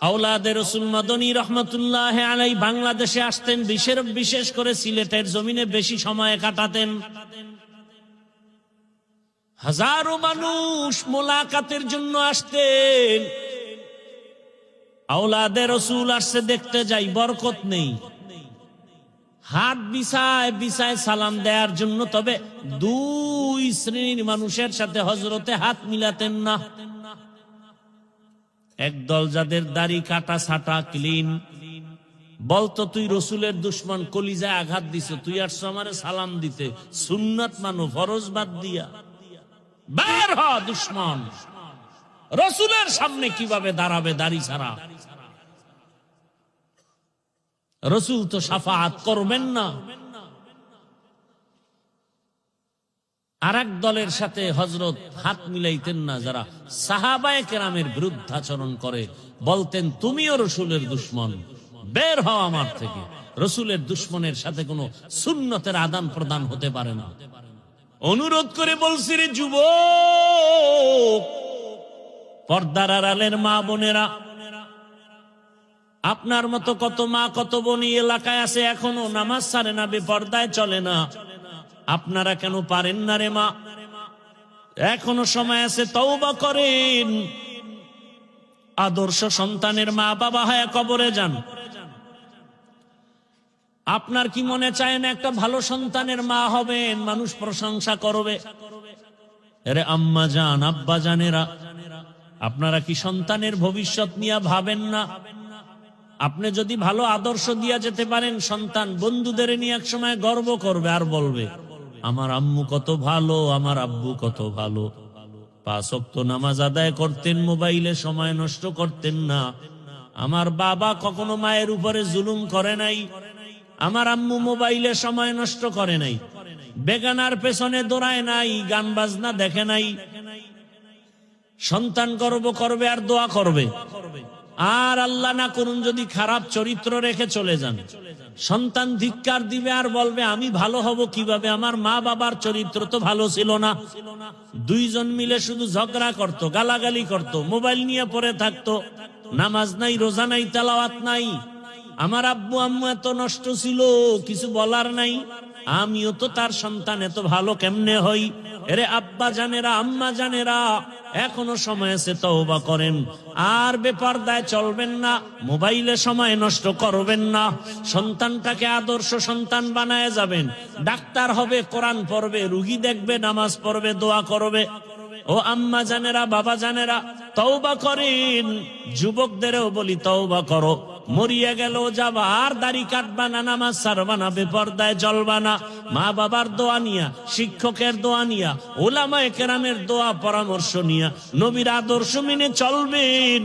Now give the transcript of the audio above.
আওলাদে রসুল মাদনী রহমতুল্লাহ আলাই বাংলাদেশে আসতেন, বিশেষ করে সিলেটের জমিনে বেশি সময় কাটাতেন। হাজারো মানুষ মোলাকাতের জন্য আসতেন। আওলাদে রসুল আসছে, দেখতে যাই, বরকত নেই, হাত বিছায় বিছায় সালাম দেওয়ার জন্য। তবে দুই শ্রেণীর মানুষের সাথে হযরতে হাত মিলাতেন না। একদল যাদের দাড়ি কাটা ছাটা ক্লিন, বলতো তুই রসুলের দুশ্মন, কলিজায় আঘাত দিছ, তুই আসছো আমারে সালাম দিতে, সুন্নাত মানো, ফরজ বাদ দিয়া, বের হ দুশ্মন। রসুলের সামনে কিভাবে দাঁড়াবে দাড়ি ছাড়া? রসুল তো শাফাআত করবেন না। আর এক দলের সাথে হযরত হাত মিলাইতেন না, যারা সাহাবায়ে কেরামের বিরুদ্ধাচরণ করে, বলতেন তুমিও রসুলের দুশ্মন, বের হও আমার থেকে। রসুলের দুশ্মনের সাথে কোনো সুন্নতের আদান প্রদান হতে পারে না। অনুরোধ করে বলছি, রে যুবক, পর্দার আড়ালের মা বোনেরা, আপনার মতো কত মা কত বোন এলাকায় আছে, এখনো নামাজ ছাড়ে না, বেপর্দায় চলে না। আপনারা কেন পারেন না রে মা? এখনো সময় আছে, তওবা করেন। আদর্শ সন্তানের মা বাবা হয়ে কবরে যান। আপনার কি মনে চায় না একটা ভালো সন্তানের মা হবেন, মানুষ প্রশংসা করবে? আরে আম্মা জান, আব্বা জানেরা, আপনারা কি সন্তানের ভবিষ্যৎ নিয়ে ভাবেন না? আপনি যদি ভালো আদর্শ দিয়া যেতে পারেন, সন্তান বন্ধুদের নিয়ে এক সময় গর্ব করবে আর বলবে, আমার আম্মু কত ভালো, আমার আব্বু কত ভালো। 5 ওয়াক্ত নামাজ আদায় করতেন, মোবাইলে সময় নষ্ট করতেন না। আমার বাবা কখনো মায়ের উপরে জুলুম করে নাই, আমার আম্মু মোবাইলে সময় নষ্ট করে নাই, বেগানার পেছনে দৌড়ায় নাই, গান বাজনা দেখে নাই। সন্তান গর্ব করবে আর দোয়া করবে। আর আল্লাহ না করুন যদি খারাপ চরিত্র রেখে চলে যান, সন্তান ধিক্কার দিবে আর বলবে আমি ভালো হব কিভাবে, আমার মা বাবার চরিত্র তো ভালো ছিল না। দুইজন মিলে শুধু ঝগড়া করত, গালাগালি করত, মোবাইল নিয়ে পড়ে থাকতো, নামাজ নাই, রোজা নাই, তেলাওয়াত নাই। আমার আব্বু আম্মু এত নষ্ট ছিল, কিছু বলার নাই, আমিও তো তার সন্তান, এত ভালো কেমনে হই? এরে আব্বা জানেরা, আম্মা জানেরা, এখনো সময় আছে, তওবা করেন। আর বেপরদায় চলবেন না, মোবাইলে সময় নষ্ট করবেন না। সন্তানটাকে আদর্শ সন্তান বানায় যাবেন। ডাক্তার হবে, কোরআন পড়বে, রুগী দেখবে, নামাজ পড়বে, দোয়া করবে। ও আম্মা জানেরা, বাবা জানেরা, তওবা করেন। যুবকদেরও বলি, তওবা করো। মরিয়া গেল যাবা, আর দাড়ি কাটবা না, নামাজ ছাড়বা না, বেপরদায় চলবা না। মা বাবার দোয়া নিয়া, শিক্ষকের দোয়া নিয়া, উলামায়ে কেরামের দোয়া পরামর্শ নিয়া, নবীর আদর্শ মেনে চলবেন।